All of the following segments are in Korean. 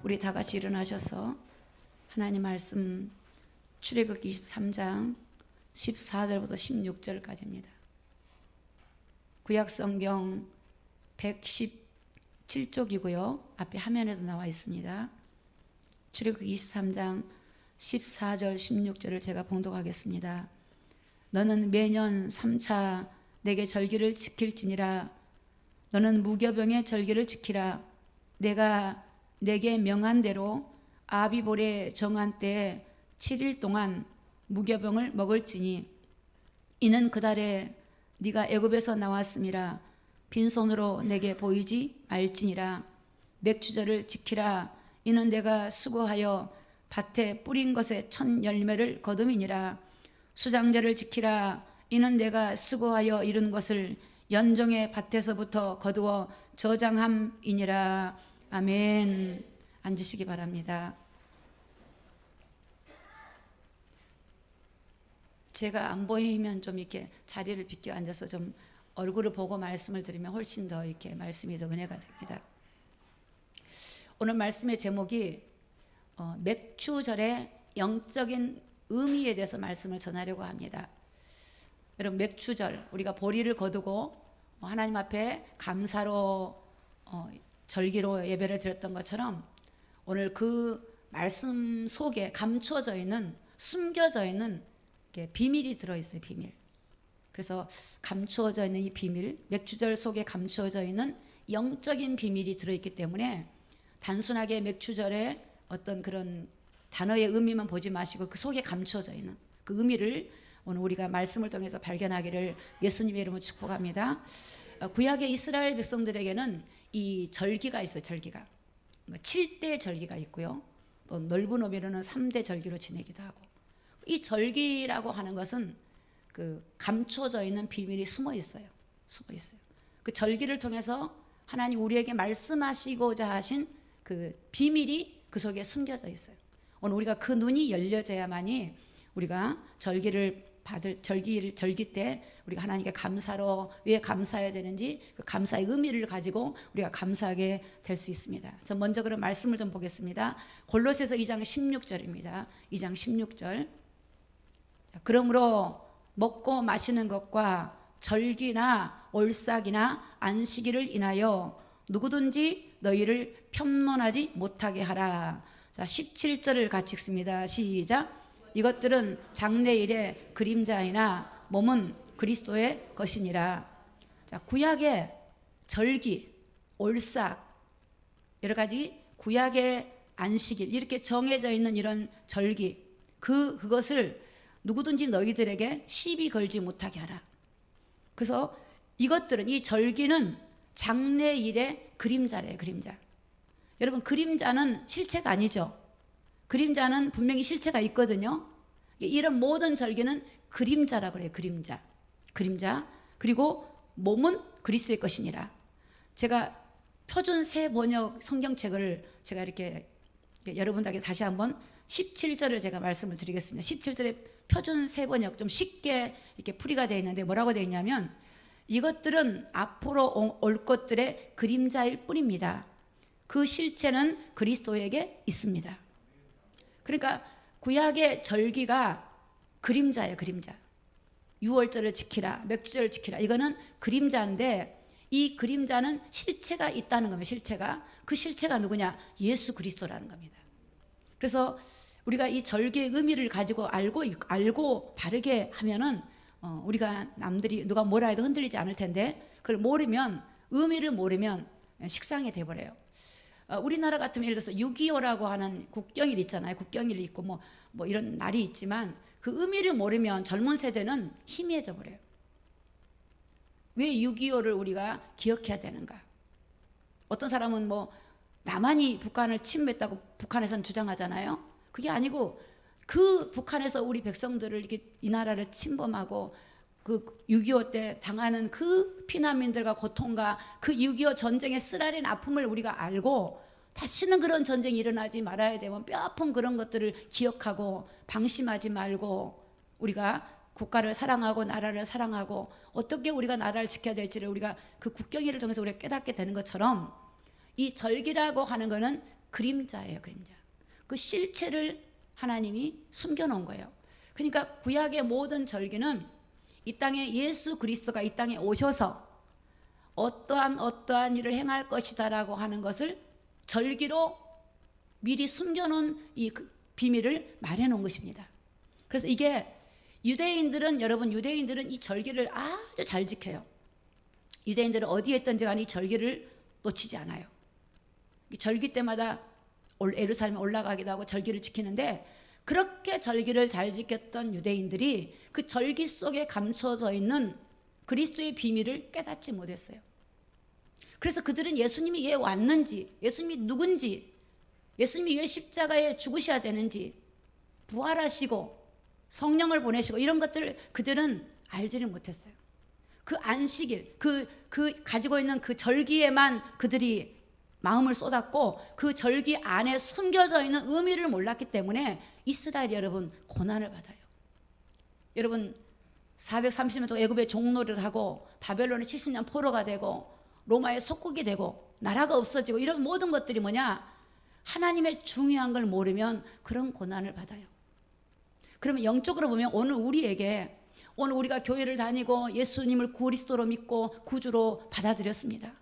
우리 다 같이 일어나셔서 하나님 말씀 출애굽기 23장 14절부터 16절까지입니다. 구약성경 117쪽이고요. 앞에 화면에도 나와 있습니다. 출애굽기 23장 14절 16절을 제가 봉독하겠습니다. 너는 매년 3차 내게 절기를 지킬지니라. 너는 무교병의 절기를 지키라. 내가 내게 명한 대로 아비볼에 정한 때에 7일 동안 무교병을 먹을지니 이는 그달에 네가 애굽에서 나왔음이라. 빈손으로 내게 보이지 말지니라. 맥추절을 지키라. 이는 내가 수고하여 밭에 뿌린 것의 첫 열매를 거둠이니라. 수장절을 지키라. 이는 내가 수고하여 이룬 것을 연종의 밭에서부터 거두어 저장함이니라. 아멘. 앉으시기 바랍니다. 제가 안 보이면 좀 이렇게 자리를 비켜 앉아서 좀 얼굴을 보고 말씀을 드리면 훨씬 더 이렇게 말씀이 더 은혜가 됩니다. 오늘 말씀의 제목이 맥추절의 영적인 의미에 대해서 말씀을 전하려고 합니다. 여러분, 맥추절, 우리가 보리를 거두고 하나님 앞에 감사로 절기로 예배를 드렸던 것처럼 오늘 그 말씀 속에 감춰져 있는, 숨겨져 있는 비밀이 들어있어요. 비밀. 그래서 감추어져 있는 이 비밀, 맥추절 속에 감추어져 있는 영적인 비밀이 들어있기 때문에 단순하게 맥추절의 어떤 그런 단어의 의미만 보지 마시고 그 속에 감추어져 있는 그 의미를 오늘 우리가 말씀을 통해서 발견하기를 예수님의 이름으로 축복합니다. 구약의 이스라엘 백성들에게는 이 절기가 있어요. 절기가 7대 절기가 있고요. 또 넓은 의미로는 3대 절기로 지내기도 하고, 이 절기라고 하는 것은 그 감춰져 있는 비밀이 숨어 있어요. 숨어 있어요. 그 절기를 통해서 하나님 우리에게 말씀하시고자 하신 그 비밀이 그 속에 숨겨져 있어요. 오늘 우리가 그 눈이 열려져야만이 우리가 절기 때 우리가 하나님께 감사로 왜 감사해야 되는지 그 감사의 의미를 가지고 우리가 감사하게 될 수 있습니다. 저 먼저 그런 말씀을 좀 보겠습니다. 골로새서 2장 16절입니다. 2장 16절. 그러므로 먹고 마시는 것과 절기나 올삭이나 안식일을 인하여 누구든지 너희를 편론하지 못하게 하라. 자, 17절을 같이 읽습니다. 시작. 이것들은 장래일의 그림자이나 몸은 그리스도의 것이니라. 자, 구약의 절기, 올삭, 여러 가지 구약의 안식일, 이렇게 정해져 있는 이런 절기, 그것을 누구든지 너희들에게 시비 걸지 못하게 하라. 그래서 이것들은, 이 절기는 장래일의 그림자래요. 그림자. 여러분, 그림자는 실체가 아니죠. 그림자는 분명히 실체가 있거든요. 이런 모든 절기는 그림자라고 그래요. 그림자. 그리고 몸은 그리스도의 것이니라. 제가 표준 새 번역 성경책을 제가 이렇게 여러분들에게 다시 한번 17절을 제가 말씀을 드리겠습니다. 17절에 표준 새 번역 좀 쉽게 이렇게 풀이가 되어 있는데 뭐라고 되어 있냐면, 이것들은 앞으로 올 것들의 그림자일 뿐입니다. 그 실체는 그리스도에게 있습니다. 그러니까 구약의 절기가 그림자예요. 그림자. 유월절을 지키라, 맥주절을 지키라, 이거는 그림자인데 이 그림자는 실체가 있다는 겁니다. 실체가. 그 실체가 누구냐? 예수 그리스도라는 겁니다. 그래서 우리가 이 절기의 의미를 가지고 알고 바르게 하면은 우리가 남들이 누가 뭐라 해도 흔들리지 않을 텐데, 그걸 모르면, 의미를 모르면 식상이 돼버려요. 우리나라 같으면 예를 들어서 6.25라고 하는 국경일 있잖아요. 국경일이 있고 뭐 이런 날이 있지만 그 의미를 모르면 젊은 세대는 희미해져 버려요. 왜 6.25를 우리가 기억해야 되는가? 어떤 사람은 뭐 남한이 북한을 침범했다고 북한에서는 주장하잖아요. 그게 아니고 그 북한에서 우리 백성들을 이렇게 이 나라를 침범하고 그 6.25 때 당하는 그 피난민들과 고통과 그 6.25 전쟁의 쓰라린 아픔을 우리가 알고 다시는 그런 전쟁이 일어나지 말아야 되면 뼈아픈 그런 것들을 기억하고 방심하지 말고 우리가 국가를 사랑하고 나라를 사랑하고 어떻게 우리가 나라를 지켜야 될지를 우리가 그 국경일을 통해서 우리가 깨닫게 되는 것처럼, 이 절기라고 하는 것은 그림자예요, 그림자. 그 실체를 하나님이 숨겨놓은 거예요. 그러니까 구약의 모든 절기는 이 땅에 예수 그리스도가 이 땅에 오셔서 어떠한 일을 행할 것이다라고 하는 것을 절기로 미리 숨겨놓은 이 비밀을 말해놓은 것입니다. 그래서 이게 여러분 유대인들은 이 절기를 아주 잘 지켜요. 유대인들은 어디에 있든지 간에 이 절기를 놓치지 않아요. 이 절기 때마다 예루살렘에 올라가기도 하고 절기를 지키는데, 그렇게 절기를 잘 지켰던 유대인들이 그 절기 속에 감춰져 있는 그리스도의 비밀을 깨닫지 못했어요. 그래서 그들은 예수님이 왜 왔는지, 예수님이 누군지, 예수님이 왜 십자가에 죽으셔야 되는지, 부활하시고 성령을 보내시고 이런 것들을 그들은 알지를 못했어요. 그 안식일, 그 가지고 있는 그 절기에만 그들이 마음을 쏟았고, 그 절기 안에 숨겨져 있는 의미를 몰랐기 때문에 이스라엘 여러분 고난을 받아요. 여러분 430년 동안 애굽의 종놀이를 하고 바벨론의 70년 포로가 되고 로마의 속국이 되고 나라가 없어지고 이런 모든 것들이 뭐냐? 하나님의 중요한 걸 모르면 그런 고난을 받아요. 그러면 영적으로 보면 오늘 우리가 교회를 다니고 예수님을 그리스도로 믿고 구주로 받아들였습니다.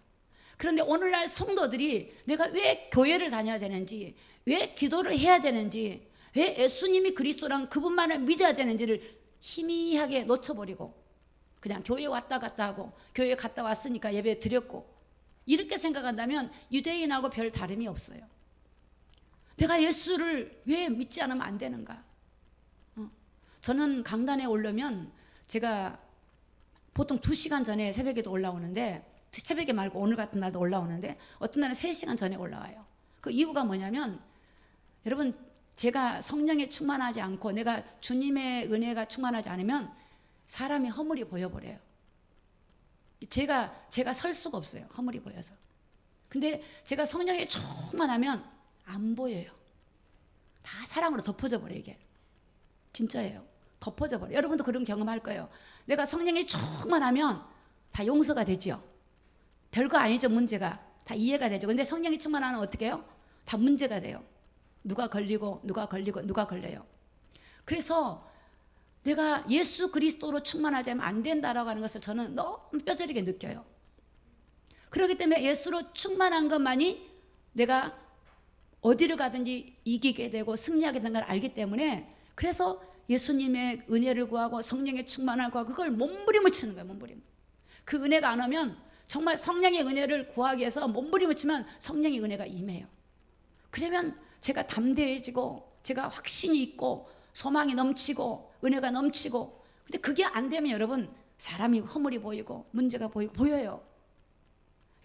그런데 오늘날 성도들이 내가 왜 교회를 다녀야 되는지, 왜 기도를 해야 되는지, 왜 예수님이 그리스도랑 그분만을 믿어야 되는지를 희미하게 놓쳐버리고 그냥 교회 왔다 갔다 하고, 교회 갔다 왔으니까 예배 드렸고, 이렇게 생각한다면 유대인하고 별 다름이 없어요. 내가 예수를 왜 믿지 않으면 안 되는가? 저는 강단에 오려면 제가 보통 2시간 전에 새벽에도 올라오는데, 새벽에 말고 오늘 같은 날도 올라오는데 어떤 날은 3시간 전에 올라와요. 그 이유가 뭐냐면, 여러분 제가 성령에 충만하지 않고 내가 주님의 은혜가 충만하지 않으면 사람이 허물이 보여버려요. 제가 설 수가 없어요. 허물이 보여서. 근데 제가 성령에 충만하면 안 보여요. 다 사랑으로 덮어져 버려요. 이게 진짜예요. 덮어져 버려요. 여러분도 그런 경험할 거예요. 내가 성령에 충만하면 다 용서가 되죠. 별거 아니죠. 문제가 다 이해가 되죠. 근데 성령이 충만하면 어떻게 해요? 다 문제가 돼요. 누가 걸려요. 그래서 내가 예수 그리스도로 충만하지 않으면 안 된다라고 하는 것을 저는 너무 뼈저리게 느껴요. 그렇기 때문에 예수로 충만한 것만이 내가 어디를 가든지 이기게 되고 승리하게 되는 걸 알기 때문에, 그래서 예수님의 은혜를 구하고 성령의 충만을 구하고 그걸 몸부림을 치는 거예요. 몸부림. 그 은혜가 안 오면, 정말 성령의 은혜를 구하기 위해서 몸부림을 치면 성령의 은혜가 임해요. 그러면 제가 담대해지고 제가 확신이 있고 소망이 넘치고 은혜가 넘치고. 근데 그게 안 되면 여러분 사람이 허물이 보이고 문제가 보여요.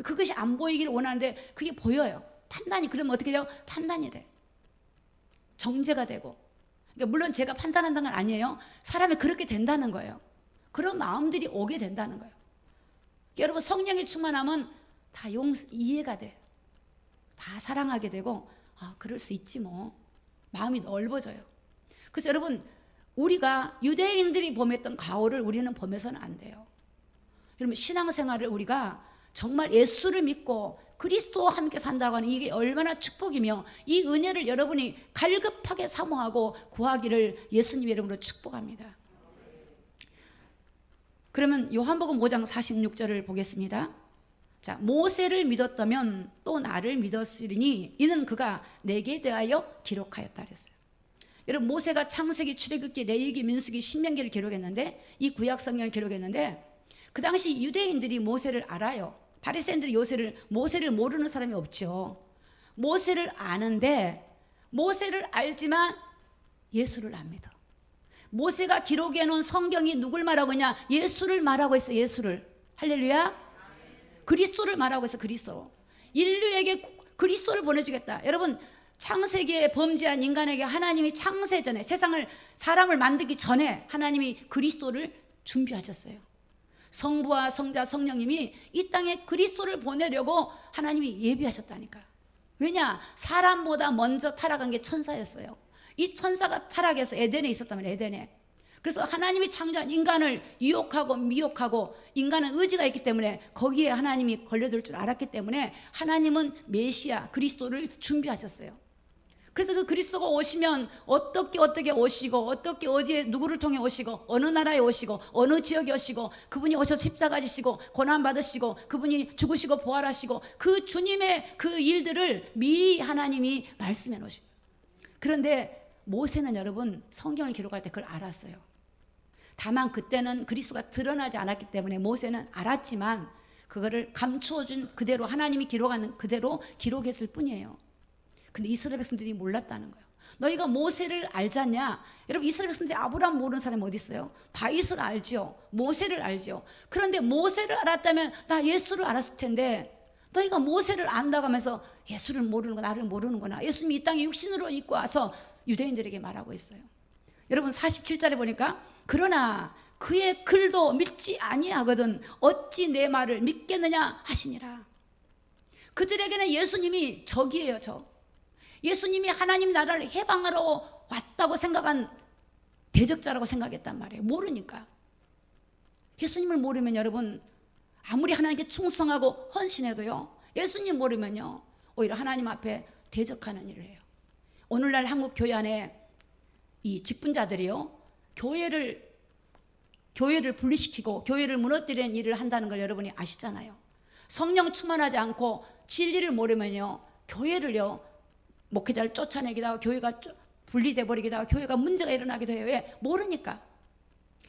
그것이 안 보이기를 원하는데 그게 보여요. 판단이. 그러면 어떻게 돼요? 판단이 돼. 정죄가 되고. 그러니까 물론 제가 판단한다는 건 아니에요. 사람이 그렇게 된다는 거예요. 그런 마음들이 오게 된다는 거예요. 여러분 성령이 충만하면 다 이해가 돼. 다 사랑하게 되고, 그럴 수 있지 뭐. 마음이 넓어져요. 그래서 여러분 우리가 유대인들이 범했던 가오를 우리는 범해서는 안 돼요. 여러분 신앙생활을 우리가 정말 예수를 믿고 그리스도와 함께 산다고 하는 이게 얼마나 축복이며, 이 은혜를 여러분이 갈급하게 사모하고 구하기를 예수님 이름으로 축복합니다. 그러면 요한복음 5장 46절을 보겠습니다. 자, 모세를 믿었다면 또 나를 믿었으리니 이는 그가 내게 대하여 기록하였다 그랬어요. 여러분 모세가 창세기, 출애굽기, 레위기, 민수기, 신명기를 기록했는데, 이 구약 성경을 기록했는데, 그 당시 유대인들이 모세를 알아요. 바리새인들이 모세를 모르는 사람이 없죠. 모세를 아는데, 모세를 알지만 예수를 안 믿어. 모세가 기록해 놓은 성경이 누굴 말하고 있냐? 예수를 말하고 있어. 예수를. 할렐루야. 그리스도를 말하고 있어. 그리스도. 인류에게 그리스도를 보내주겠다. 여러분 창세기에 범죄한 인간에게 하나님이 창세 전에, 사람을 만들기 전에 하나님이 그리스도를 준비하셨어요. 성부와 성자 성령님이 이 땅에 그리스도를 보내려고 하나님이 예비하셨다니까. 왜냐? 사람보다 먼저 타락한 게 천사였어요. 이 천사가 타락해서 에덴에 있었다면, 에덴에. 그래서 하나님이 창조한 인간을 유혹하고 미혹하고 인간은 의지가 있기 때문에 거기에 하나님이 걸려들 줄 알았기 때문에 하나님은 메시아 그리스도를 준비하셨어요. 그래서 그 그리스도가 오시면 어떻게 오시고 어떻게 어디에 누구를 통해 오시고 어느 나라에 오시고 어느 지역에 오시고 그분이 오셔서 십자가 지시고 고난 받으시고 그분이 죽으시고 부활하시고 그 주님의 그 일들을 미리 하나님이 말씀해 놓으시고, 그런데 모세는 여러분 성경을 기록할 때 그걸 알았어요. 다만 그때는 그리스도가 드러나지 않았기 때문에 모세는 알았지만 그거를 감추어준 그대로 하나님이 기록하는 그대로 기록했을 뿐이에요. 근데 이스라엘 백성들이 몰랐다는 거예요. 너희가 모세를 알잖냐? 여러분 이스라엘 백성들이 아브라함 모르는 사람이 어디 있어요? 다윗을 알죠. 모세를 알죠. 그런데 모세를 알았다면 나 예수를 알았을 텐데 너희가 모세를 안다고 하면서 예수를 모르는구나, 나를 모르는구나. 예수님이 이 땅에 육신으로 입고 와서 유대인들에게 말하고 있어요. 여러분 47절에 보니까 그러나 그의 글도 믿지 아니하거든 어찌 내 말을 믿겠느냐 하시니라. 그들에게는 예수님이 적이에요. 적. 예수님이 하나님 나라를 해방하러 왔다고 생각한 대적자라고 생각했단 말이에요. 모르니까. 예수님을 모르면 여러분 아무리 하나님께 충성하고 헌신해도요, 예수님 모르면요 오히려 하나님 앞에 대적하는 일을 해요. 오늘날 한국 교회 안에 이 직분자들이요 교회를 분리시키고 교회를 무너뜨리는 일을 한다는 걸 여러분이 아시잖아요. 성령 충만하지 않고 진리를 모르면요 교회를요 목회자를 쫓아내기도 하고 교회가 분리돼 버리기도 하고 교회가 문제가 일어나기도 해요. 왜? 모르니까.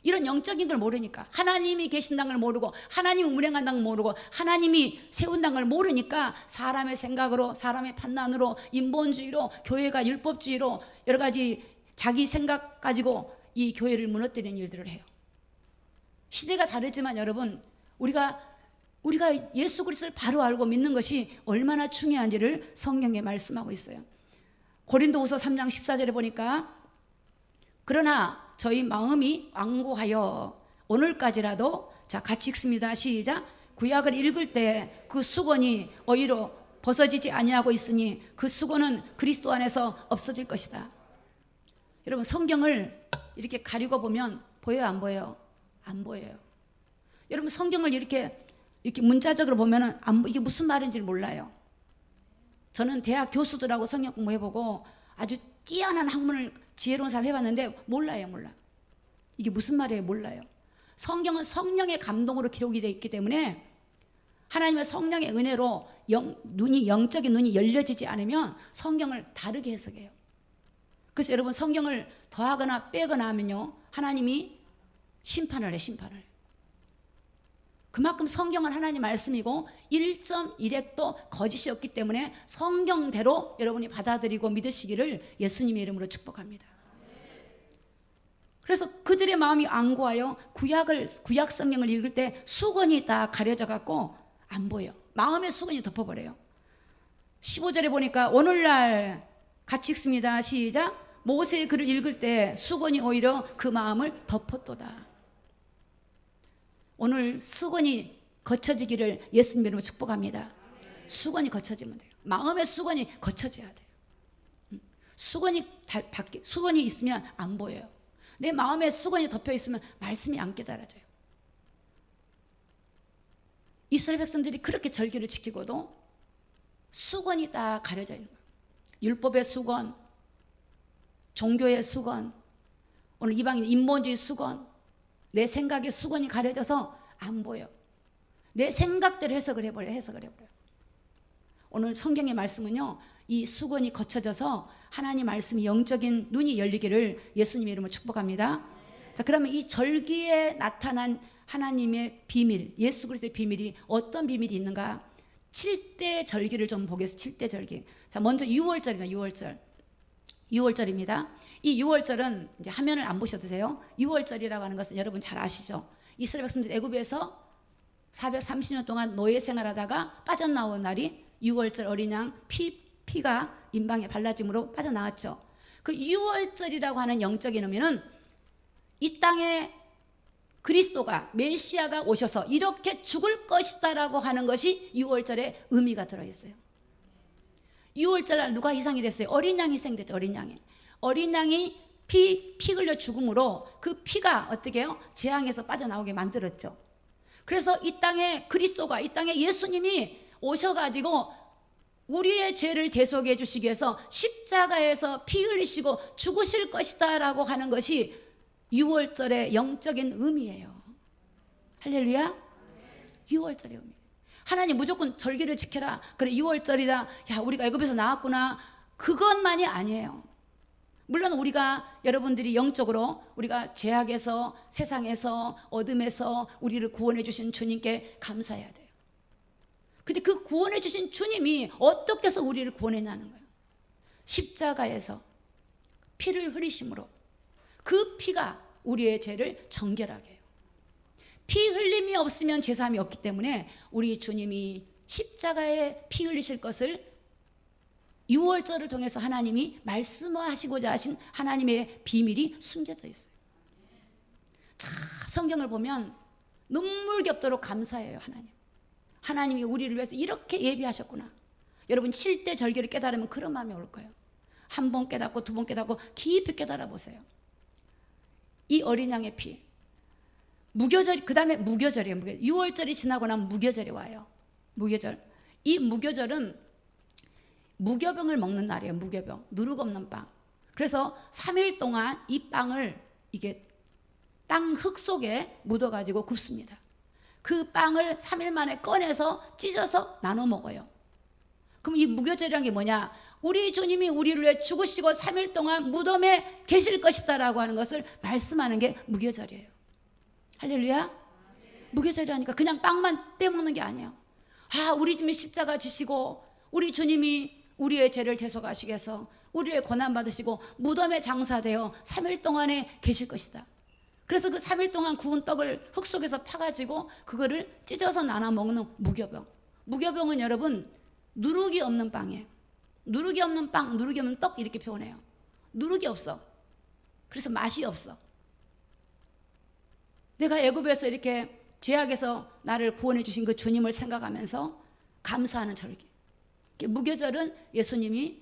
이런 영적인 걸 모르니까. 하나님이 계신다는 걸 모르고 하나님이 운행한다는 걸 모르고 하나님이 세운다는 걸 모르니까 사람의 생각으로 사람의 판단으로 인본주의로 교회가 율법주의로 여러 가지 자기 생각 가지고 이 교회를 무너뜨리는 일들을 해요. 시대가 다르지만 여러분 우리가 예수 그리스도를 바로 알고 믿는 것이 얼마나 중요한지를 성경에 말씀하고 있어요. 고린도후서 3장 14절에 보니까 그러나 저희 마음이 완고하여 오늘까지라도 자 같이 읽습니다. 시작. 구약을 읽을 때 그 수건이 어이로 벗어지지 아니하고 있으니 그 수건은 그리스도 안에서 없어질 것이다. 여러분 성경을 이렇게 가리고 보면 보여요 안 보여요? 안 보여요. 여러분 성경을 이렇게 문자적으로 보면은 이게 무슨 말인지 몰라요. 저는 대학 교수들하고 성경 공부해보고 아주 뛰어난 학문을 지혜로운 사람 해봤는데 몰라요. 이게 무슨 말이에요? 몰라요. 성경은 성령의 감동으로 기록이 되어 있기 때문에 하나님의 성령의 은혜로 영적인 눈이 열려지지 않으면 성경을 다르게 해석해요. 그래서 여러분 성경을 더하거나 빼거나 하면요 하나님이 심판을 해요. 그만큼 성경은 하나님 말씀이고 1.1핵도 거짓이 없기 때문에 성경대로 여러분이 받아들이고 믿으시기를 예수님의 이름으로 축복합니다. 그래서 그들의 마음이 완고하여 구약 성경을 읽을 때 수건이 다 가려져 갖고 안 보여. 마음의 수건이 덮어버려요. 15절에 보니까 오늘날 같이 읽습니다. 시작. 모세의 글을 읽을 때 수건이 오히려 그 마음을 덮었도다. 오늘 수건이 거쳐지기를 예수님 이름으로 축복합니다. 수건이 거쳐지면 돼요. 마음의 수건이 거쳐져야 돼요. 수건이 있으면 안 보여요. 내 마음에 수건이 덮여 있으면 말씀이 안 깨달아져요. 이스라엘 백성들이 그렇게 절기를 지키고도 수건이 다 가려져 있는 거예요. 율법의 수건, 종교의 수건, 오늘 이방인 인본주의 수건, 내 생각의 수건이 가려져서 안 보여. 내 생각대로 해석을 해버려. 오늘 성경의 말씀은요 이 수건이 거쳐져서 하나님 말씀이 영적인 눈이 열리기를 예수님의 이름으로 축복합니다. 자, 그러면 이 절기에 나타난 하나님의 비밀, 예수 그리스도의 비밀이 어떤 비밀이 있는가? 7대 절기를 좀 보겠습니다. 7대 절기. 자, 먼저 6월절입니다. 6월절입니다. 이 6월절은 이제 화면을 안 보셔도 돼요. 6월절이라고 하는 것은 여러분 잘 아시죠? 이스라엘 백성들 애굽에서 430년 동안 노예 생활하다가 빠져나온 날이 6월절 어린 양 피가 인방에 발라짐으로 빠져나왔죠. 그 6월절이라고 하는 영적인 의미는 이 땅에 그리스도가 메시아가 오셔서 이렇게 죽을 것이다라고 하는 것이 6월절에 의미가 들어있어요. 6월절 날 누가 희생이 됐어요? 어린 양이 희생됐죠. 어린 양이 피 흘려 죽음으로 그 피가 어떻게 해요? 재앙에서 빠져나오게 만들었죠. 그래서 이 땅에 그리스도가, 이 땅에 예수님이 오셔가지고 우리의 죄를 대속해 주시기 위해서 십자가에서 피 흘리시고 죽으실 것이다 라고 하는 것이 6월절의 영적인 의미예요. 할렐루야. 6월절의 의미. 하나님 무조건 절기를 지켜라. 그래 6월절이다. 야 우리가 애굽에서 나왔구나. 그것만이 아니에요. 물론 우리가, 여러분들이 영적으로 우리가 죄악에서, 세상에서, 어둠에서 우리를 구원해 주신 주님께 감사해야 돼요. 근데 그 구원해 주신 주님이 어떻게 해서 우리를 구원했냐는 거예요. 십자가에서 피를 흘리심으로 그 피가 우리의 죄를 정결하게 해요. 피 흘림이 없으면 제사함이 없기 때문에 우리 주님이 십자가에 피 흘리실 것을 6월절을 통해서 하나님이 말씀하시고자 하신 하나님의 비밀이 숨겨져 있어요. 참 성경을 보면 눈물겹도록 감사해요. 하나님이 우리를 위해서 이렇게 예비하셨구나. 여러분 쉴 때 절기를 깨달으면 그런 마음이 올 거예요. 한 번 깨닫고 두 번 깨닫고 깊이 깨달아 보세요. 이 어린 양의 피, 무교절, 그 다음에 무교절이에요. 6월절이 지나고 나면 무교절이 와요. 무교절. 이 무교절은 무교병을 먹는 날이에요. 무교병, 누룩 없는 빵. 그래서 3일 동안 이 빵을 이게 땅 흙 속에 묻어가지고 굽습니다. 그 빵을 3일 만에 꺼내서 찢어서 나눠 먹어요. 그럼 이 무교절이란 게 뭐냐? 우리 주님이 우리를 위해 죽으시고 3일 동안 무덤에 계실 것이다 라고 하는 것을 말씀하는 게 무교절이에요. 할렐루야. 무교절이라니까 그냥 빵만 떼먹는 게 아니에요. 아, 우리 주님이 십자가 지시고 우리 주님이 우리의 죄를 대속하시기 위해서 우리의 고난 받으시고 무덤에 장사되어 3일 동안에 계실 것이다. 그래서 그 3일 동안 구운 떡을 흙 속에서 파가지고 그거를 찢어서 나눠 먹는 무교병. 무교병은 여러분 누룩이 없는 빵이에요. 누룩이 없는 빵, 누룩이 없는 떡 이렇게 표현해요. 누룩이 없어. 그래서 맛이 없어. 내가 애굽에서 이렇게 죄악에서 나를 구원해 주신 그 주님을 생각하면서 감사하는 절기. 무교절은 예수님이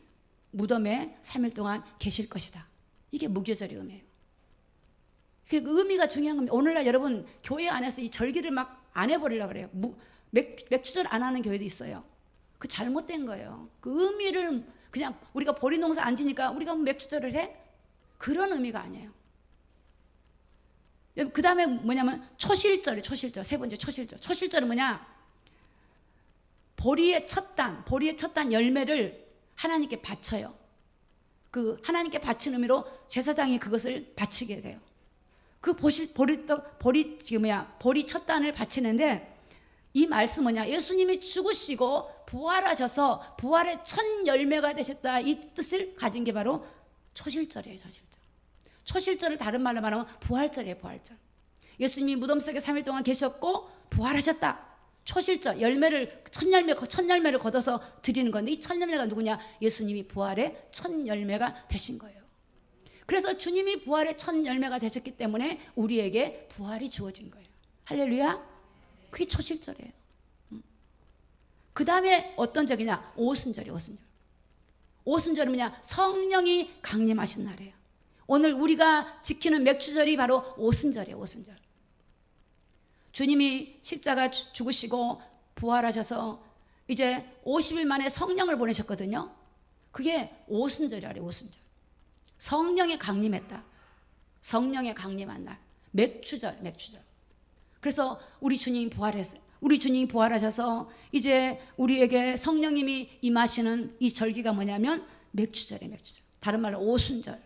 무덤에 3일 동안 계실 것이다. 이게 무교절의 의미예요. 그 의미가 중요한 겁니다. 오늘날 여러분 교회 안에서 이 절기를 막 안 해버리려고 그래요. 맥주절 안 하는 교회도 있어요. 그 잘못된 거예요. 그 의미를 그냥 우리가 보리농사 안 지니까 우리가 맥주절을 해? 그런 의미가 아니에요. 그 다음에 뭐냐면 초실절이에요. 초실절. 세 번째 초실절. 초실절은 뭐냐? 보리의 첫 단 열매를 하나님께 바쳐요. 그 하나님께 바친 의미로 제사장이 그것을 바치게 돼요. 그 보리 첫 단을 바치는데 이 말씀 뭐냐? 예수님이 죽으시고 부활하셔서 부활의 첫 열매가 되셨다. 이 뜻을 가진 게 바로 초실절이에요. 초실절을 다른 말로 말하면 부활절이에요. 부활절. 예수님이 무덤 속에 3일 동안 계셨고 부활하셨다. 초실절, 첫 열매를 걷어서 드리는 건데 이 첫 열매가 누구냐? 예수님이 부활의 첫 열매가 되신 거예요. 그래서 주님이 부활의 첫 열매가 되셨기 때문에 우리에게 부활이 주어진 거예요. 할렐루야. 그게 초실절이에요. 그 다음에 어떤 절이냐? 오순절이에요. 오순절은 뭐냐? 성령이 강림하신 날이에요. 오늘 우리가 지키는 맥주절이 바로 오순절이에요. 오순절. 주님이 십자가 죽으시고 부활하셔서 이제 50일 만에 성령을 보내셨거든요. 그게 오순절이래요. 오순절. 성령이 강림했다. 성령의 강림한 날. 맥주절. 그래서 우리 주님이 부활했어요. 우리 주님이 부활하셔서 이제 우리에게 성령님이 임하시는 이 절기가 뭐냐면 맥주절이에요. 맥주절. 다른 말로 오순절.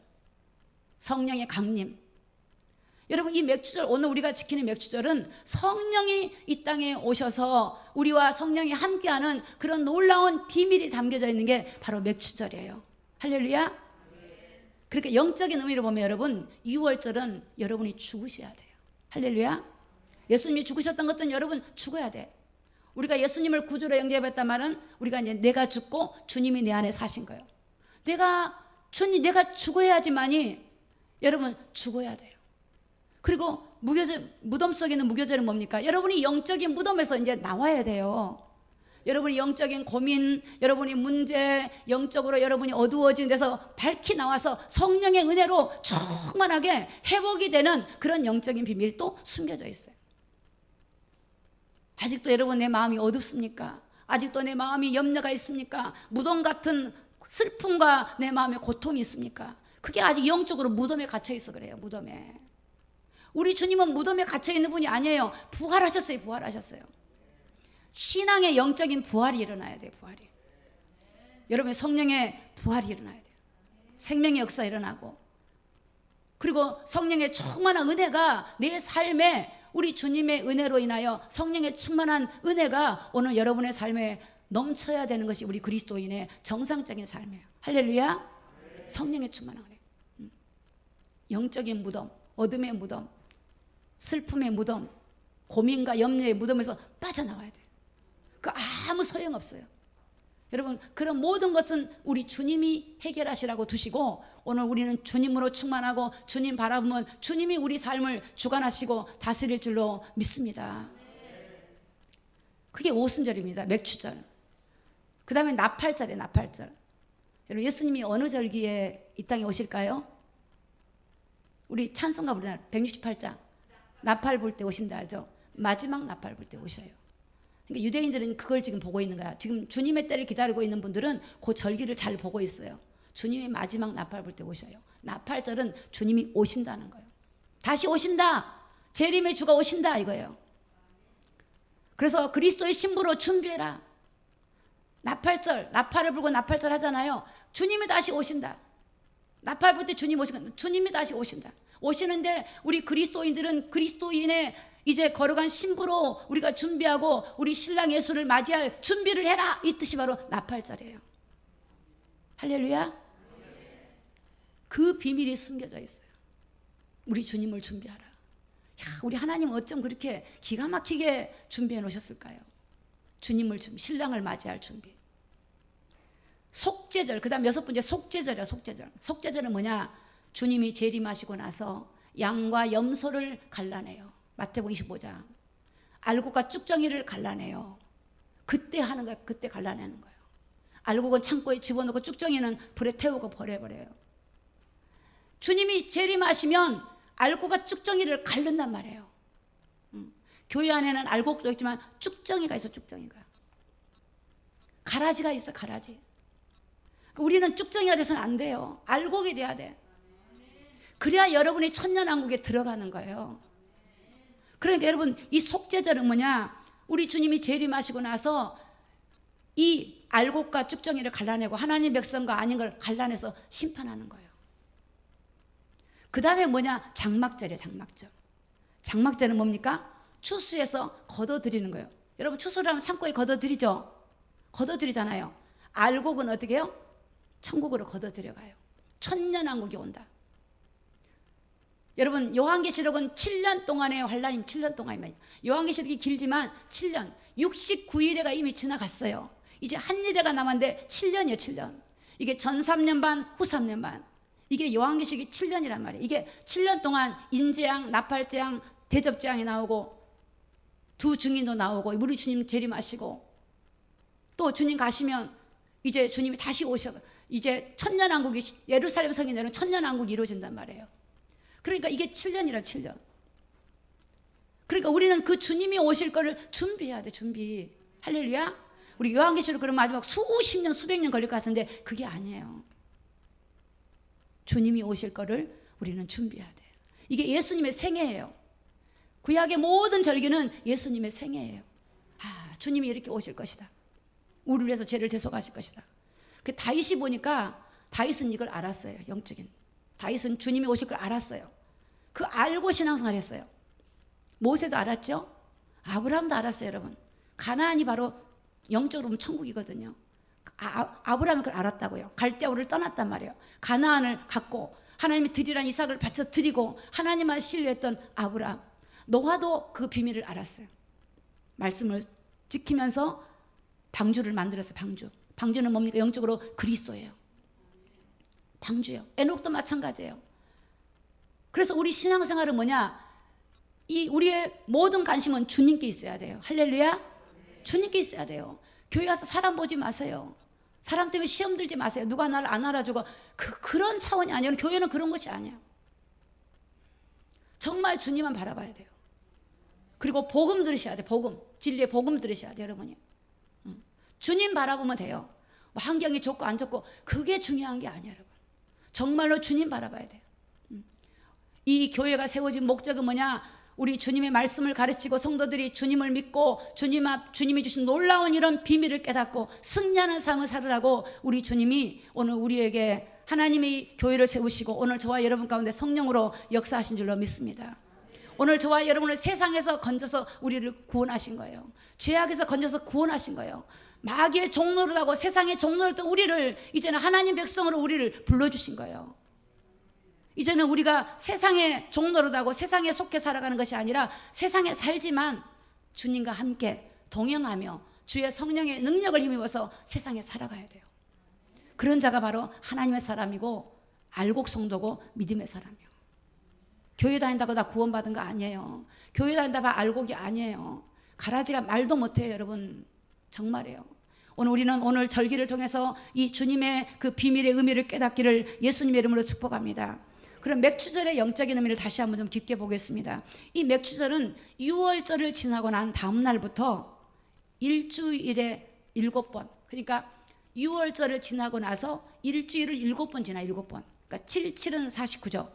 성령의 강림. 여러분 이 맥주절, 오늘 우리가 지키는 맥주절은 성령이 이 땅에 오셔서 우리와 성령이 함께하는 그런 놀라운 비밀이 담겨져 있는 게 바로 맥주절이에요. 할렐루야. 그렇게 영적인 의미로 보면 여러분 6월절은 여러분이 죽으셔야 돼요. 할렐루야. 예수님이 죽으셨던 것은 여러분 죽어야 돼. 우리가 예수님을 구주로 영접했단 말은 우리가 이제 내가 죽고 주님이 내 안에 사신 거예요. 내가 죽어야지만이 여러분 죽어야 돼요. 그리고 무덤 속에 있는 무교절은 뭡니까? 여러분이 영적인 무덤에서 이제 나와야 돼요. 여러분이 영적인 고민, 여러분이 문제, 영적으로 여러분이 어두워진 데서 밝히 나와서 성령의 은혜로 충만하게 회복이 되는 그런 영적인 비밀이 또 숨겨져 있어요. 아직도 여러분 내 마음이 어둡습니까? 아직도 내 마음이 염려가 있습니까? 무덤 같은 슬픔과 내 마음에 고통이 있습니까? 그게 아직 영적으로 무덤에 갇혀 있어 그래요. 무덤에. 우리 주님은 무덤에 갇혀 있는 분이 아니에요. 부활하셨어요. 부활하셨어요. 신앙의 영적인 부활이 일어나야 돼요. 부활이. 여러분의 성령의 부활이 일어나야 돼요. 생명의 역사 일어나고, 그리고 성령의 충만한 은혜가 내 삶에, 우리 주님의 은혜로 인하여 성령의 충만한 은혜가 오늘 여러분의 삶에 넘쳐야 되는 것이 우리 그리스도인의 정상적인 삶이에요. 할렐루야. 성령의 충만한 은혜. 영적인 무덤, 어둠의 무덤, 슬픔의 무덤, 고민과 염려의 무덤에서 빠져나와야 돼요. 그 아무 소용없어요. 여러분, 그런 모든 것은 우리 주님이 해결하시라고 두시고, 오늘 우리는 주님으로 충만하고 주님 바라보면 주님이 우리 삶을 주관하시고 다스릴 줄로 믿습니다. 그게 오순절입니다. 맥주절. 그 다음에 나팔절이에요. 나팔절. 여러분, 예수님이 어느 절기에 이 땅에 오실까요? 우리 찬송가 부르잖아요. 168장. 나팔 불 때 오신다 하죠. 마지막 나팔 불 때 오셔요. 그러니까 유대인들은 그걸 지금 보고 있는 거야. 지금 주님의 때를 기다리고 있는 분들은 그 절기를 잘 보고 있어요. 주님이 마지막 나팔 불 때 오셔요. 나팔절은 주님이 오신다는 거예요. 다시 오신다. 재림의 주가 오신다 이거예요. 그래서 그리스도의 신부로 준비해라. 나팔절, 나팔을 불고 나팔절 하잖아요. 주님이 다시 오신다. 나팔 불 때 주님 오신다. 주님이 다시 오신다. 오시는데 우리 그리스도인들은 그리스도인의 이제 걸어간 신부로 우리가 준비하고 우리 신랑 예수를 맞이할 준비를 해라. 이 뜻이 바로 나팔절이에요. 할렐루야. 그 비밀이 숨겨져 있어요. 우리 주님을 준비하라. 야, 우리 하나님 어쩜 그렇게 기가 막히게 준비해 놓으셨을까요? 주님을 준비, 신랑을 맞이할 준비. 속죄절, 그 다음 6번째 속죄절이야. 속죄절. 속죄절은 뭐냐? 주님이 재림하시고 나서 양과 염소를 갈라내요. 마태복음 25장. 알곡과 쭉정이를 갈라내요. 그때 하는 거야. 그때 갈라내는 거예요. 알곡은 창고에 집어넣고 쭉정이는 불에 태우고 버려버려요. 주님이 재림하시면 알곡과 쭉정이를 갈른단 말이에요. 교회 안에는 알곡도 있지만 쭉정이가 있어. 쭉정이가. 가라지가 있어. 가라지. 우리는 쭉정이가 돼서는 안 돼요. 알곡이 돼야 돼. 그래야 여러분이 천년왕국에 들어가는 거예요. 그러니까 여러분, 이 속죄절은 뭐냐? 우리 주님이 재림하시고 나서 이 알곡과 쭉정이를 갈라내고 하나님 백성과 아닌 걸 갈라내서 심판하는 거예요. 그 다음에 뭐냐? 장막절이에요. 장막절. 장막절은 뭡니까? 추수해서 걷어들이는 거예요. 여러분, 추수를 하면 창고에 걷어들이죠? 걷어들이잖아요. 알곡은 어떻게 해요? 천국으로 걷어들여가요. 천년왕국이 온다. 여러분, 요한계시록은 7년 동안의 환란임. 7년 동안이면 요한계시록이 길지만 7년, 69일에가 이미 지나갔어요. 이제 한 일회가 남았는데 7년이에요. 7년. 이게 전 3년 반, 후 3년 반. 이게 요한계시록이 7년이란 말이에요. 이게 7년 동안 인재양, 나팔재양, 대접재양이 나오고 두 증인도 나오고 우리 주님 재림하시고 또 주님 가시면 이제 주님이 다시 오셔. 이제 천년왕국이, 예루살렘 성이 내는 천년왕국이 이루어진단 말이에요. 그러니까 이게 7년이라 7년. 그러니까 우리는 그 주님이 오실 거를 준비해야 돼. 준비. 할렐루야. 우리 요한계시록 그런 마지막 수십 년 수백 년 걸릴 것 같은데 그게 아니에요. 주님이 오실 거를 우리는 준비해야 돼. 이게 예수님의 생애예요. 구약의 모든 절기는 예수님의 생애예요. 아, 주님이 이렇게 오실 것이다. 우리를 위해서 죄를 대속하실 것이다. 그 다윗이 보니까 다윗은 이걸 알았어요. 영적인. 다윗은 주님이 오실 걸 알았어요. 그 알고 신앙생활 했어요. 모세도 알았죠? 아브라함도 알았어요, 여러분. 가나안이 바로 영적으로 보면 천국이거든요. 아브라함이 그걸 알았다고요. 갈대아우를 떠났단 말이에요. 가나안을 갖고 하나님이 드리란 이삭을 바쳐 드리고 하나님만 신뢰했던 아브라함. 노아도 그 비밀을 알았어요. 말씀을 지키면서 방주를 만들었어요. 방주. 방주는 뭡니까? 영적으로 그리스도예요. 방주요. 에녹도 마찬가지예요. 그래서 우리 신앙생활은 뭐냐? 이 우리의 모든 관심은 주님께 있어야 돼요. 할렐루야. 주님께 있어야 돼요. 교회 가서 사람 보지 마세요. 사람 때문에 시험 들지 마세요. 누가 나를 안 알아주고 그런 차원이 아니에요. 교회는 그런 것이 아니에요. 정말 주님만 바라봐야 돼요. 그리고 복음 들으셔야 돼요. 복음. 진리의 복음 들으셔야 돼요, 여러분이. 주님 바라보면 돼요. 뭐 환경이 좋고 안 좋고 그게 중요한 게 아니에요, 여러분. 정말로 주님 바라봐야 돼요. 이 교회가 세워진 목적은 뭐냐? 우리 주님의 말씀을 가르치고 성도들이 주님을 믿고 주님이 주신 놀라운 이런 비밀을 깨닫고 승리하는 삶을 살으라고 우리 주님이 오늘 우리에게 하나님이 교회를 세우시고 오늘 저와 여러분 가운데 성령으로 역사하신 줄로 믿습니다. 오늘 저와 여러분을 세상에서 건져서 우리를 구원하신 거예요. 죄악에서 건져서 구원하신 거예요. 마귀의 종노릇하고 세상의 종노릇던 우리를 이제는 하나님 백성으로 우리를 불러주신 거예요. 이제는 우리가 세상의 종노릇하고 세상에 속해 살아가는 것이 아니라 세상에 살지만 주님과 함께 동행하며 주의 성령의 능력을 힘입어서 세상에 살아가야 돼요. 그런 자가 바로 하나님의 사람이고 알곡 성도고 믿음의 사람이에요. 교회 다닌다고 다 구원받은 거 아니에요. 교회 다닌다고 알곡이 아니에요. 가라지가 말도 못해요, 여러분. 정말이에요. 우리는 오늘 절기를 통해서 이 주님의 그 비밀의 의미를 깨닫기를 예수님의 이름으로 축복합니다. 그럼 맥추절의 영적인 의미를 다시 한번 좀 깊게 보겠습니다. 이 맥추절은 6월절을 지나고 난 다음 날부터 일주일에 7번, 그러니까 6월절을 지나고 나서 일주일을 7번 지나 7번. 그러니까 77은 49죠.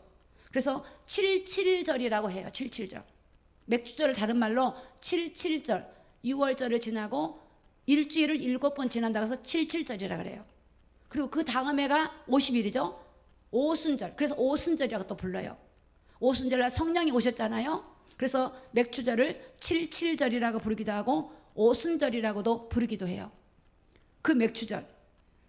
그래서 77절이라고 해요. 77절. 맥추절을 다른 말로 77절. 6월절을 지나고 일주일을 7번 지난다고 해서 77절이라 그래요. 그리고 그 다음 해가 50일이죠. 오순절. 그래서 오순절이라고 또 불러요. 오순절날 성령이 오셨잖아요. 그래서 맥추절을 77절이라고 부르기도 하고 오순절이라고도 부르기도 해요. 그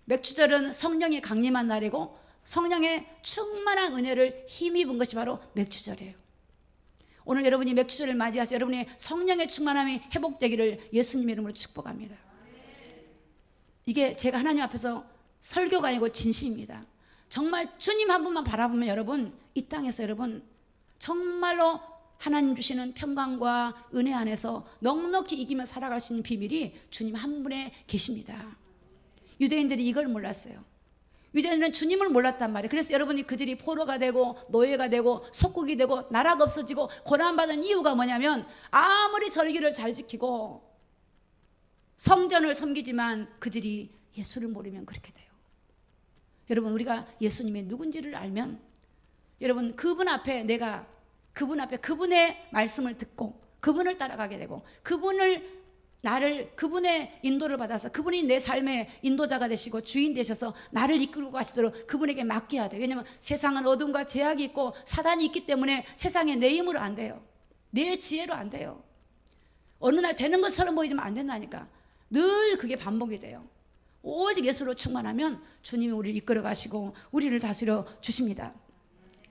맥추절은 성령이 강림한 날이고 성령의 충만한 은혜를 힘입은 것이 바로 맥추절이에요. 오늘 여러분이 맥추절을 맞이하셔서 여러분의 성령의 충만함이 회복되기를 예수님 이름으로 축복합니다. 이게 제가 하나님 앞에서 설교가 아니고 진심입니다. 정말 주님 한 분만 바라보면 여러분 이 땅에서 여러분 정말로 하나님 주시는 평강과 은혜 안에서 넉넉히 이기며 살아갈 수 있는 비밀이 주님 한 분에 계십니다. 유대인들이 이걸 몰랐어요. 유대인들은 주님을 몰랐단 말이에요. 그래서 여러분이 그들이 포로가 되고 노예가 되고 속국이 되고 나라가 없어지고 고난받은 이유가 뭐냐면 아무리 절기를 잘 지키고 성전을 섬기지만 그들이 예수를 모르면 그렇게 돼요. 여러분 우리가 예수님이 누군지를 알면 여러분 그분의 말씀을 듣고 그분을 따라가게 되고 그분의 인도를 받아서 그분이 내 삶의 인도자가 되시고 주인 되셔서 나를 이끌고 가시도록 그분에게 맡겨야 돼요. 왜냐하면 세상은 어둠과 죄악이 있고 사단이 있기 때문에 세상에 내 힘으로 안 돼요. 내 지혜로 안 돼요. 어느 날 되는 것처럼 보이지만 안 된다니까. 늘 그게 반복이 돼요. 오직 예수로 충만하면 주님이 우리를 이끌어 가시고 우리를 다스려 주십니다.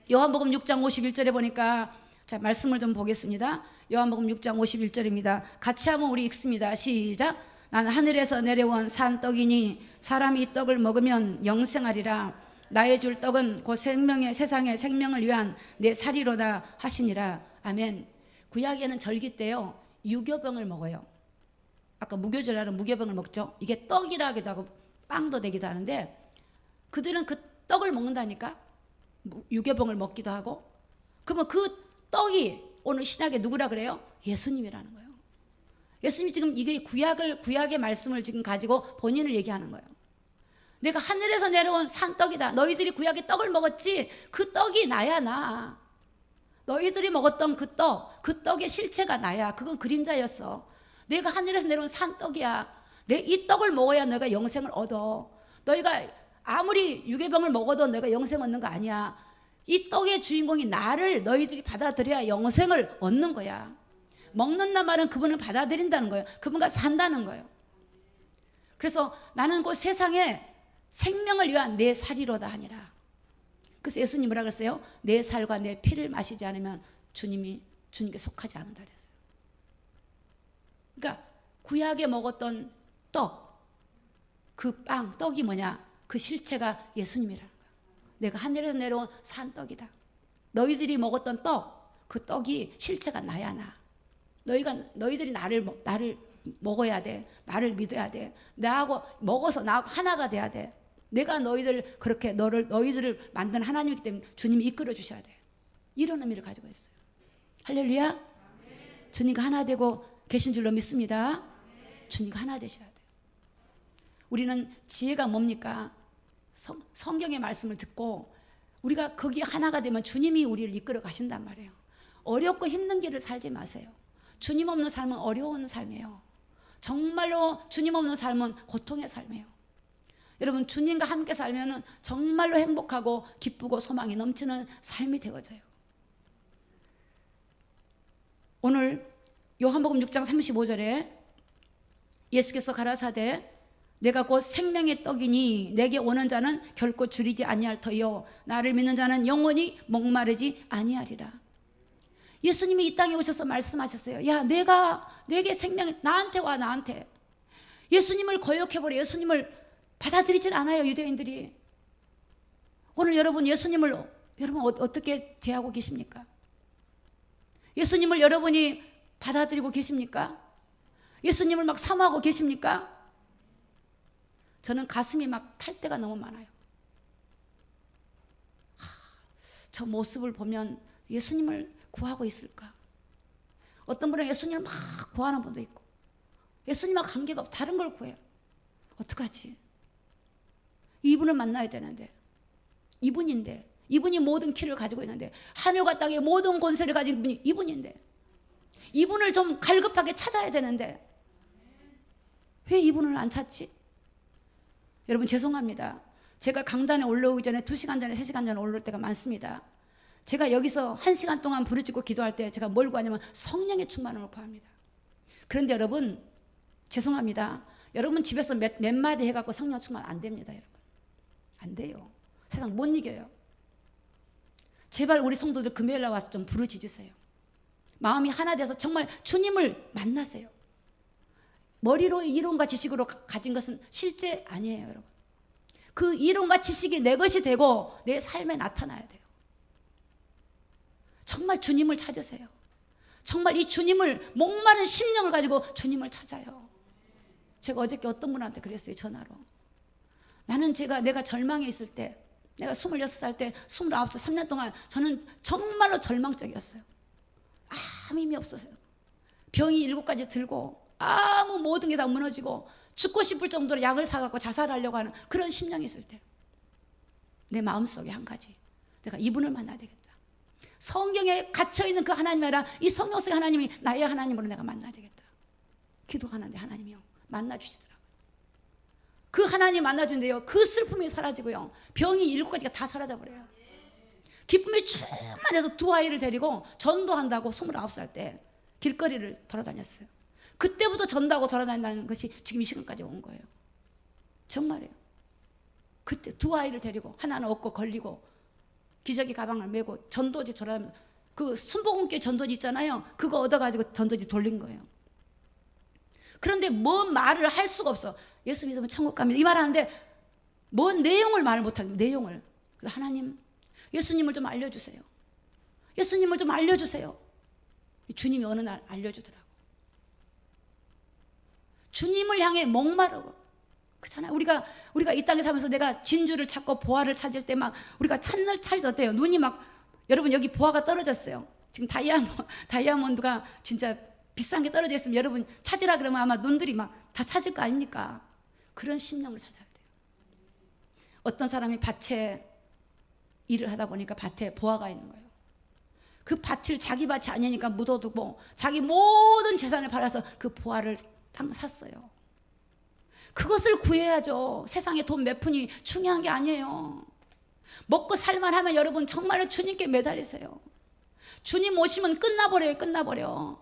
요한복음 6장 51절에 보니까 자 말씀을 좀 보겠습니다. 요한복음 6장 51절입니다. 같이 한번 우리 읽습니다. 시작. 나는 하늘에서 내려온 산 떡이니 사람이 이 떡을 먹으면 영생하리라. 나의 줄 떡은 곧 세상의 생명을 위한 내 살이로다 하시니라. 아멘. 구약에는 절기 때요 유교병을 먹어요. 아까 무교절날은 무교병을 먹죠. 이게 떡이라기도 하고 빵도 되기도 하는데 그들은 그 떡을 먹는다니까. 유교병을 먹기도 하고. 그러면 그 떡이 오늘 신약에 누구라 그래요? 예수님이라는 거예요. 예수님이 지금 이게 구약의 말씀을 지금 가지고 본인을 얘기하는 거예요. 내가 하늘에서 내려온 산떡이다. 너희들이 구약의 떡을 먹었지 그 떡이 나야 나. 너희들이 먹었던 그 떡의 실체가 나야. 그건 그림자였어. 내가 하늘에서 내려온 산떡이야. 이 떡을 먹어야 너희가 영생을 얻어. 너희가 아무리 유괴병을 먹어도 너희가 영생 얻는 거 아니야. 이 떡의 주인공이 나를 너희들이 받아들여야 영생을 얻는 거야. 먹는단 말은 그분을 받아들인다는 거예요. 그분과 산다는 거예요. 그래서 나는 그 세상에 생명을 위한 내 살이로다 하니라. 그래서 예수님 뭐라 그랬어요? 내 살과 내 피를 마시지 않으면 주님께 속하지 않는다 그랬어요. 그러니까 구약에 먹었던 떡, 그 빵, 떡이 뭐냐? 그 실체가 예수님이라는 거예요. 내가 하늘에서 내려온 산떡이다. 너희들이 먹었던 떡, 그 떡이 실체가 나야 나. 너희들이 나를 먹어야 돼. 나를 믿어야 돼. 나하고 먹어서 나하고 하나가 돼야 돼. 내가 너희들 그렇게 너희들을 만든 하나님이기 때문에 주님이 이끌어 주셔야 돼. 이런 의미를 가지고 있어요. 할렐루야. 주님과 하나 되고 계신 줄로 믿습니다. 주님과 하나 되셔야 돼요. 우리는 지혜가 뭡니까? 성경의 말씀을 듣고 우리가 거기 하나가 되면 주님이 우리를 이끌어 가신단 말이에요. 어렵고 힘든 길을 살지 마세요. 주님 없는 삶은 어려운 삶이에요. 정말로 주님 없는 삶은 고통의 삶이에요. 여러분, 주님과 함께 살면 정말로 행복하고 기쁘고 소망이 넘치는 삶이 되어져요. 오늘 요한복음 6장 35절에 예수께서 가라사대 내가 곧 생명의 떡이니 내게 오는 자는 결코 줄이지 아니할 터요 나를 믿는 자는 영원히 목마르지 아니하리라. 예수님이 이 땅에 오셔서 말씀하셨어요. 야, 내게 생명이 나한테 와. 나한테. 예수님을 거역해버려. 예수님을 받아들이진 않아요, 유대인들이. 오늘 여러분 예수님을 여러분 어떻게 대하고 계십니까? 예수님을 여러분이 받아들이고 계십니까? 예수님을 막 사모하고 계십니까? 저는 가슴이 막 탈 때가 너무 많아요. 저 모습을 보면 예수님을 구하고 있을까? 어떤 분은 예수님을 막 구하는 분도 있고 예수님과 관계가 없고 다른 걸 구해요. 어떡하지? 이분을 만나야 되는데, 이분이 모든 키를 가지고 있는데, 하늘과 땅의 모든 권세를 가진 분이 이분인데, 이분을 좀 갈급하게 찾아야 되는데 왜 이분을 안 찾지? 여러분 죄송합니다. 제가 강단에 올라오기 전에 2시간 전에 3시간 전에 올라올 때가 많습니다. 제가 여기서 1시간 동안 부르짖고 기도할 때 제가 뭘 구하냐면 성령의 충만을 구합니다. 그런데 여러분 죄송합니다. 여러분 집에서 몇 마디 해갖고 성령 충만 안 됩니다. 여러분 안 돼요. 세상 못 이겨요. 제발 우리 성도들 금요일날 와서 좀 부르짖으세요. 마음이 하나 돼서 정말 주님을 만나세요. 머리로 이론과 지식으로 가진 것은 실제 아니에요, 여러분. 그 이론과 지식이 내 것이 되고 내 삶에 나타나야 돼요. 정말 주님을 찾으세요. 정말 이 주님을 목마른 심령을 가지고 주님을 찾아요. 제가 어저께 어떤 분한테 그랬어요, 전화로. 나는 내가 절망에 있을 때, 내가 26살 때, 29살, 3년 동안 저는 정말로 절망적이었어요. 아무 힘이 없었어요. 병이 7가지 들고 아무 모든 게 다 무너지고 죽고 싶을 정도로 약을 사갖고 자살하려고 하는 그런 심령이 있을 때 내 마음속에 한 가지, 내가 이분을 만나야 되겠다. 성경에 갇혀있는 그 하나님이 아니라 이 성경 속의 하나님이 나의 하나님으로 내가 만나야 되겠다. 기도하는데 하나님이요 만나주시더라고요. 그 하나님 만나준대요. 그 슬픔이 사라지고요, 병이 7가지가 다 사라져버려요. 기쁨이 충만해서 2 아이를 데리고 전도한다고 29살 때 길거리를 돌아다녔어요. 그때부터 전도하고 돌아다닌다는 것이 지금 이 시간까지 온 거예요. 정말이에요. 그때 2 아이를 데리고 하나는 얻고 걸리고 기저귀 가방을 메고 전도지 돌아다니면서 그 순복음교회 전도지 있잖아요. 그거 얻어가지고 전도지 돌린 거예요. 그런데 뭔 말을 할 수가 없어. 예수 믿으면 천국 갑니다 이 말 하는데 뭔 내용을 말을 못하겠어요. 내용을. 그래서 하나님 예수님을 좀 알려주세요. 예수님을 좀 알려주세요. 주님이 어느 날 알려주더라고. 주님을 향해 목마르고 그렇잖아요. 우리가 이 땅에 살면서 내가 진주를 찾고 보화를 찾을 때 막 우리가 찾는 탈도 어때요? 눈이 막 여러분 여기 보화가 떨어졌어요. 지금 다이아몬드가 진짜 비싼 게 떨어져 있으면 여러분 찾으라 그러면 아마 눈들이 막 다 찾을 거 아닙니까? 그런 심령을 찾아야 돼요. 어떤 사람이 밭에 일을 하다 보니까 밭에 보화가 있는 거예요. 그 밭을 자기 밭이 아니니까 묻어두고 자기 모든 재산을 팔아서 그 보화를 샀어요. 그것을 구해야죠. 세상에 돈 몇 푼이 중요한 게 아니에요. 먹고 살만 하면 여러분 정말로 주님께 매달리세요. 주님 오시면 끝나버려요.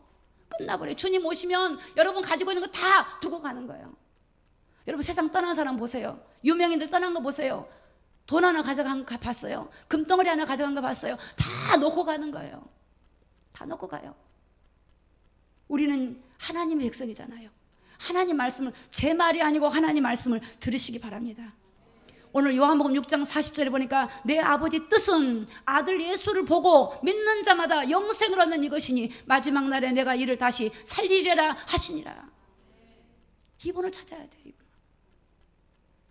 주님 오시면 여러분 가지고 있는 거 다 두고 가는 거예요. 여러분 세상 떠난 사람 보세요. 유명인들 떠난 거 보세요. 돈 하나 가져간 거 봤어요? 금덩어리 하나 가져간 거 봤어요? 다 놓고 가는 거예요. 다 놓고 가요. 우리는 하나님의 백성이잖아요. 하나님 말씀을, 제 말이 아니고 하나님 말씀을 들으시기 바랍니다. 오늘 요한복음 6장 40절에 보니까 내 아버지 뜻은 아들 예수를 보고 믿는 자마다 영생을 얻는 이것이니 마지막 날에 내가 이를 다시 살리리라 하시니라. 이분을 찾아야 돼요. 이분.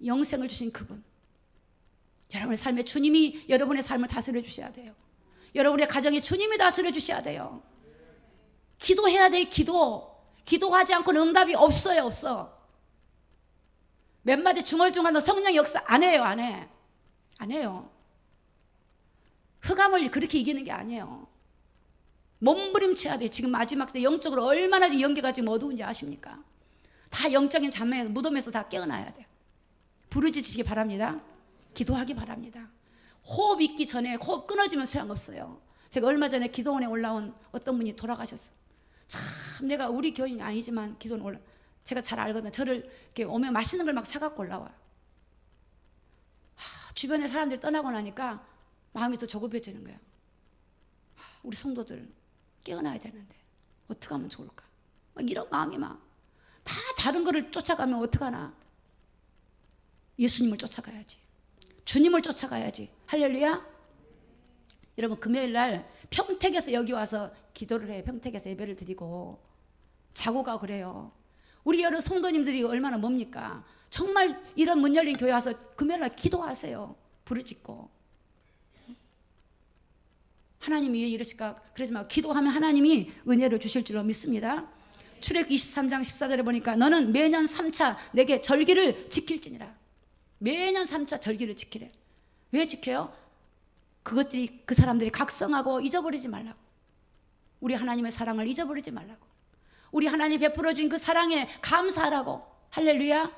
영생을 주신 그분. 여러분의 삶에 주님이 여러분의 삶을 다스려 주셔야 돼요. 여러분의 가정에 주님이 다스려 주셔야 돼요. 기도해야 돼요. 기도하지 않고는 응답이 없어요. 없어. 몇 마디 중얼중얼 성령 역사 안 해요. 안 해요. 흑암을 그렇게 이기는 게 아니에요. 몸부림쳐야 돼요. 지금 마지막 때 영적으로 얼마나 연계가 지금 어두운지 아십니까? 다 영적인 잠에서 무덤에서 다 깨어나야 돼요. 부르짖으시기 바랍니다. 기도하기 바랍니다. 호흡 있기 전에 호흡 끊어지면 소용없어요. 제가 얼마 전에 기도원에 올라온 어떤 분이 돌아가셨어요. 참 내가 우리 교인이 아니지만 기도원 올라 제가 잘 알거든요. 저를 이렇게 오면 맛있는 걸 막 사갖고 올라와요. 주변에 사람들이 떠나고 나니까 마음이 더 조급해지는 거예요. 우리 성도들 깨어나야 되는데 어떻게 하면 좋을까? 막 이런 마음이 막 다 다른 거를 쫓아가면 어떡하나? 예수님을 쫓아가야지. 주님을 쫓아가야지. 할렐루야. 여러분 금요일 날 평택에서 여기 와서 기도를 해요. 평택에서 예배를 드리고 자고 가고 그래요. 우리 여러 성도님들이 얼마나 뭡니까? 정말 이런 문 열린 교회 와서 금요일 날 기도하세요. 부르짖고. 하나님이 왜 이러실까? 그러지 말고 기도하면 하나님이 은혜를 주실 줄로 믿습니다. 출애굽 23장 14절에 보니까 너는 매년 3차 내게 절기를 지킬지니라. 매년 3차 절기를 지키래. 왜 지켜요? 그것들이 그 사람들이 각성하고 잊어버리지 말라고. 우리 하나님의 사랑을 잊어버리지 말라고. 우리 하나님 베풀어 준 그 사랑에 감사하라고. 할렐루야.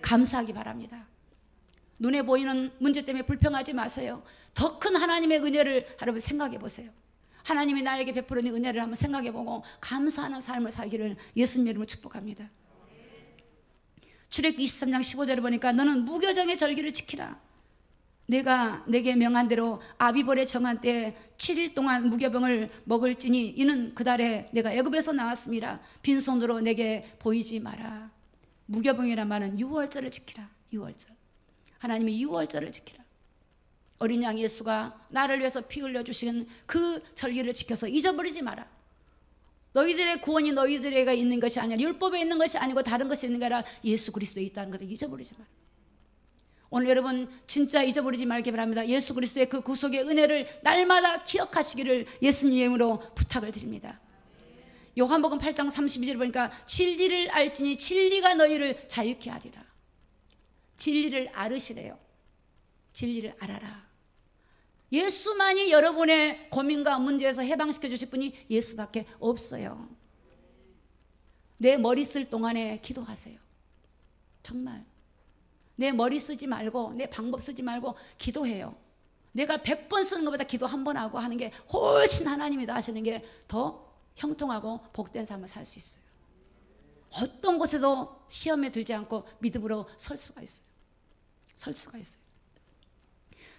감사하기 바랍니다. 눈에 보이는 문제 때문에 불평하지 마세요. 더 큰 하나님의 은혜를 여러분 생각해 보세요. 하나님이 나에게 베풀어 준 은혜를 한번 생각해 보고 감사하는 삶을 살기를 예수님 이름으로 축복합니다. 출애굽 23장 15절에 보니까 너는 무교정의 절기를 지키라. 내가 내게 명한 대로 아비벌의 정한 때에 7일 동안 무교병을 먹을지니 이는 그 달에 내가 애굽에서 나왔습니다. 빈손으로 내게 보이지 마라. 무교병이란 말은 유월절을 지키라. 유월절. 하나님이 유월절을 지키라. 어린 양 예수가 나를 위해서 피 흘려 주신 그 절기를 지켜서 잊어버리지 마라. 너희들의 구원이 너희들에게 있는 것이 아니라 율법에 있는 것이 아니고 다른 것이 있는 게 아니라 예수 그리스도에 있다는 것을 잊어버리지 마라. 오늘 여러분 진짜 잊어버리지 말기 바랍니다. 예수 그리스도의 그 구속의 은혜를 날마다 기억하시기를 예수님 이름으로 부탁을 드립니다. 요한복음 8장 32절 보니까 진리를 알지니 진리가 너희를 자유케 하리라. 진리를 알으시래요. 진리를 알아라. 예수만이 여러분의 고민과 문제에서 해방시켜 주실 분이 예수밖에 없어요. 내 머리 쓸 동안에 기도하세요. 정말 내 머리 쓰지 말고 내 방법 쓰지 말고 기도해요. 내가 100번 쓰는 것보다 기도 한 번 하고 하는 게 훨씬 하나님이 더 하시는 게 더 형통하고 복된 삶을 살 수 있어요. 어떤 곳에도 시험에 들지 않고 믿음으로 설 수가 있어요. 설 수가 있어요.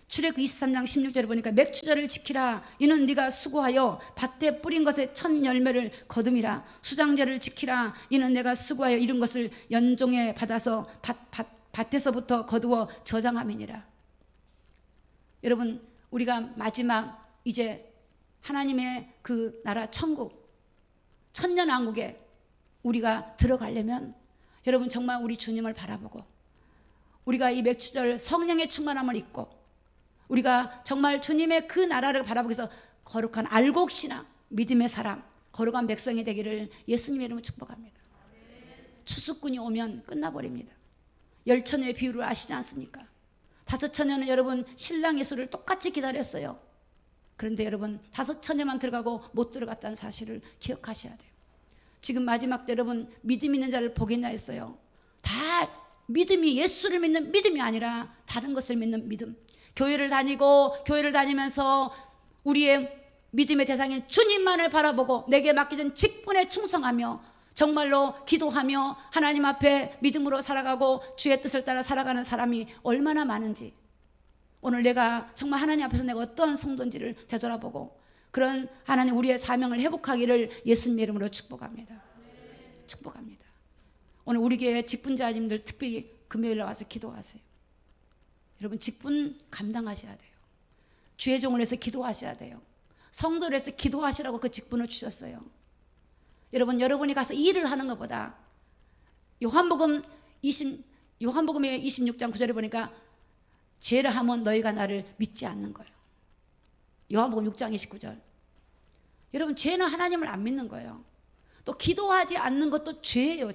출애굽 23장 16절에 보니까 맥추절을 지키라. 이는 네가 수고하여 밭에 뿌린 것의 첫 열매를 거둠이라. 수장제를 지키라. 이는 내가 수고하여 이룬 것을 연종에 받아서 밭에서부터 거두어 저장함이니라. 여러분 우리가 마지막 이제 하나님의 그 나라 천국 천년왕국에 우리가 들어가려면 여러분 정말 우리 주님을 바라보고 우리가 이 맥추절 성령의 충만함을 입고 우리가 정말 주님의 그 나라를 바라보기 위해서 거룩한 알곡신앙 믿음의 사람 거룩한 백성이 되기를 예수님의 이름으로 축복합니다. 추수꾼이 오면 끝나버립니다. 열처녀의 비유를 아시지 않습니까? 5처녀는 여러분 신랑 예수를 똑같이 기다렸어요. 그런데 여러분 5처녀만 들어가고 못 들어갔다는 사실을 기억하셔야 돼요. 지금 마지막 때 여러분 믿음 있는 자를 보겠냐 했어요. 다 믿음이 예수를 믿는 믿음이 아니라 다른 것을 믿는 믿음. 교회를 다니면서 우리의 믿음의 대상인 주님만을 바라보고 내게 맡겨진 직분에 충성하며 정말로 기도하며 하나님 앞에 믿음으로 살아가고 주의 뜻을 따라 살아가는 사람이 얼마나 많은지 오늘 내가 정말 하나님 앞에서 내가 어떤 성도인지를 되돌아보고 그런 하나님 우리의 사명을 회복하기를 예수님의 이름으로 축복합니다. 축복합니다. 오늘 우리 교회 직분자님들 특별히 금요일에 와서 기도하세요. 여러분 직분 감당하셔야 돼요. 주의 종을 해서 기도하셔야 돼요. 성도를 해서 기도하시라고 그 직분을 주셨어요. 여러분 여러분이 가서 일을 하는 것보다 요한복음의 26장 9절에 보니까 죄를 하면 너희가 나를 믿지 않는 거예요. 요한복음 6장 29절. 여러분, 죄는 하나님을 안 믿는 거예요. 또 기도하지 않는 것도 죄예요.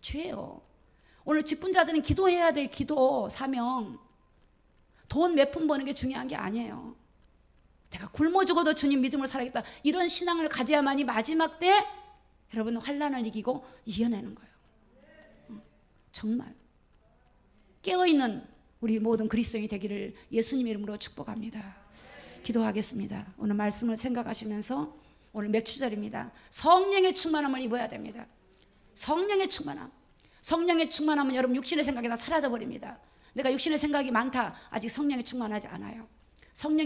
죄예요. 오늘 직분자들은 기도해야 돼. 기도, 사명. 돈 몇 푼 버는 게 중요한 게 아니에요. 내가 굶어 죽어도 주님 믿음으로 살아야겠다, 이런 신앙을 가져야만이 마지막 때 여러분 환난을 이기고 이겨내는 거예요. 정말 깨어있는 우리 모든 그리스도인이 되기를 예수님 이름으로 축복합니다. 기도하겠습니다. 오늘 말씀을 생각하시면서, 오늘 맥주절입니다. 성령의 충만함을 입어야 됩니다. 성령의 충만함. 성령의 충만함은 여러분 육신의 생각이 다 사라져버립니다. 내가 육신의 생각이 많다, 아직 성령에 충만하지 않아요.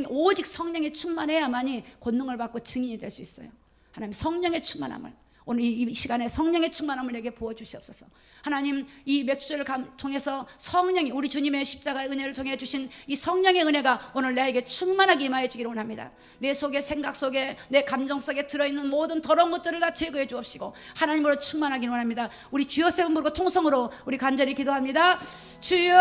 오직 성령에 충만해야만이 권능을 받고 증인이 될 수 있어요. 하나님, 성령의 충만함을 오늘 이 시간에 성령의 충만함을 내게 부어주시옵소서. 하나님, 이 맥주절을 통해서 성령이, 우리 주님의 십자가의 은혜를 통해 주신 이 성령의 은혜가 오늘 나에게 충만하게 임하여지기를 원합니다. 내 속에, 생각 속에, 내 감정 속에 들어있는 모든 더러운 것들을 다 제거해 주옵시고 하나님으로 충만하기를 원합니다. 우리 주여 세 번 부르고 통성으로 우리 간절히 기도합니다. 주여